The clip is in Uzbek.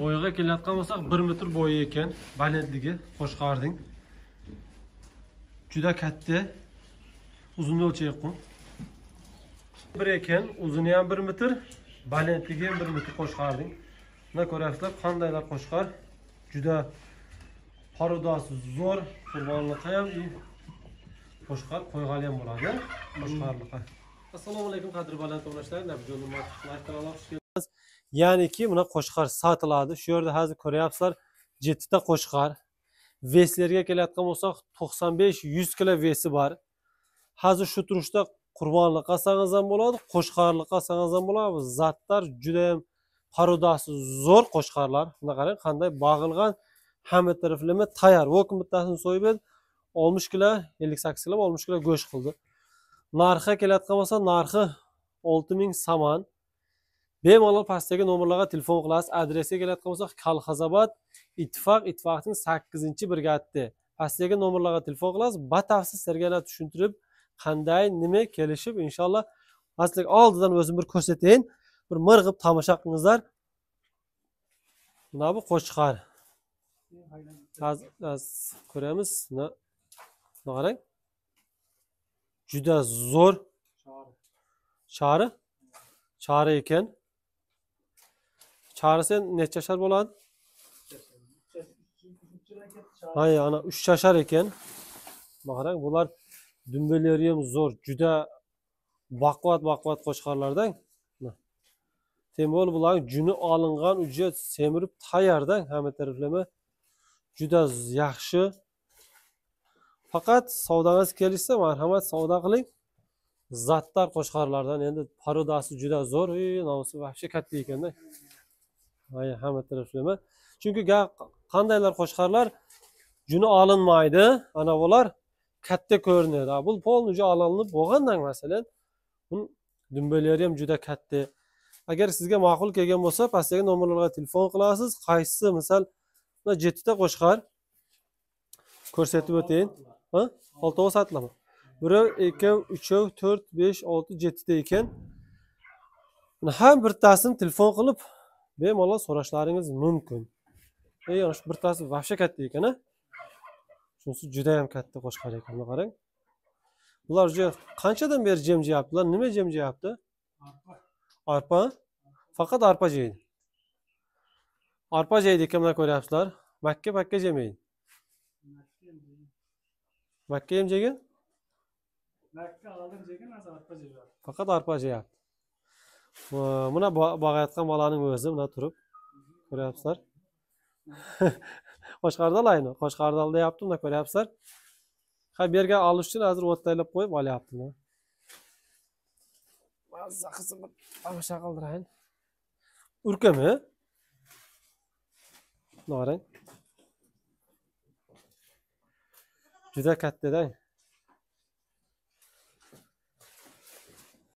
Boyga kelayotgan bo'lsak 1 metr bo'yi ekan, balandligi qo'shqarning. Juda katta. Uzunni o'lchayapman. Bir ekan, uzuni ham 1 metr, balandligi ham 1 metr qo'shqarning. Buni ko'rasizlar, qandaylar qo'shqar. Juda parodasi zo'r, qurbonliqi ham qo'shqar, qo'yg'ali ham bo'ladi. Qo'shqarliqi. Assalomu alaykum qadrli baland tomoshabinlar. Nabjonning matbuot kanaliga ya'niki buna qo'shqar sotiladi. Shu yerda hozir ko'ryapsizlar, 7 ta qo'shqar. Veslarga kelayotgan bo'lsak 95-100 kg vesi bor. Hozir shu turishda qurbonlik qilsangiz ham bo'ladi, qo'shqarlik qilsangiz ham bo'ladi. Zatlar juda ham parodasi zo'r qo'shqarlar. Buni qarang, qanday bag'ilgan, hamma taraflama tayyor. Vokin bittasini so'yib 60 kg, 58 kg, 60 kg go'sht qildi. Narxi kelayotgan bo'lsa, narxi 6000 saman. Bemalol pastdagi nomerlarga telefon qilasiz. Adresiga kelayotgan bo'lsak, Kolxozobod ittifoqning 8-brigadasi. Pastdagi nomerlarga telefon qilasiz. Batafsil sizlarga tushuntirib, qanday, nima kelishib, inshaalloh aslida oldidan o'zim bir ko'rsatayin. Bir mirg'ib tomosha qilingizlar. Mana bu qo'shqar. Hozir ko'ramiz. Qarang. Juda zo'r. Chari ekan. Charisi necha yashar bo'ladi? Hay, ana 3 yashar ekan. Qarang, bular dumbalari ham zo'r, juda baquvvat qo'shqarlardan. Temol bular juni olingan, uji semirib tayyordan, hamma taraflama juda yaxshi. Faqat savdoingiz kelishsa, marhamat savdo qiling. Zatlar qo'shqarlardan, endi parodasi juda zo'r, nomusi vahshiy katta ekanda. Hay, hamma taraflama. Chunki qandaylar qo'shqarlar juni olinmaydi, ana bular katta ko'rinadi. Bu polnuji olinib bo'lgandan masalan, bu dumbalari ham juda katta. Agar sizga ma'qul kelgan bo'lsa, pastdagi nomerlarga telefon qilasiz. Qaysisi, misol, 7 ta qo'shqar ko'rsatib o'tayin. Ha? 6 ta sotiladi. 1, 2, 3, 4, 5, 6, 7 ta ekan. Har birtasini telefon qilib bemalol so'rashlaringiz mumkin. Yo'q, birtasi vahshiy katta ekan, a? Shunisi juda ham katta qo'shqar ekan, qarang. Bular qanchadan beri jem jeyaptilar? Nima jem jeyapti? Arpa. Faqat arpa jeydi. Arpa jeydi ekanlar, ko'ryapsizlar. Makka jemaydi. Makka ham jegan? Makka oldin jegan, hozir arpa jeyapti. Faqat arpa jeyapti. Buna bag'ayotgan bolaning o'zi buna turib. Ko'ryapsizlar? Qo'shqardallayni, qo'shqardal deyapti, buni ko'ryapsizlar. Ha, bu yerga olish uchun hozir o'ttaylab qo'yib olyapti. Mazza qilib tomosha qildirayin. Urkami? Qarang. Juda kattadan.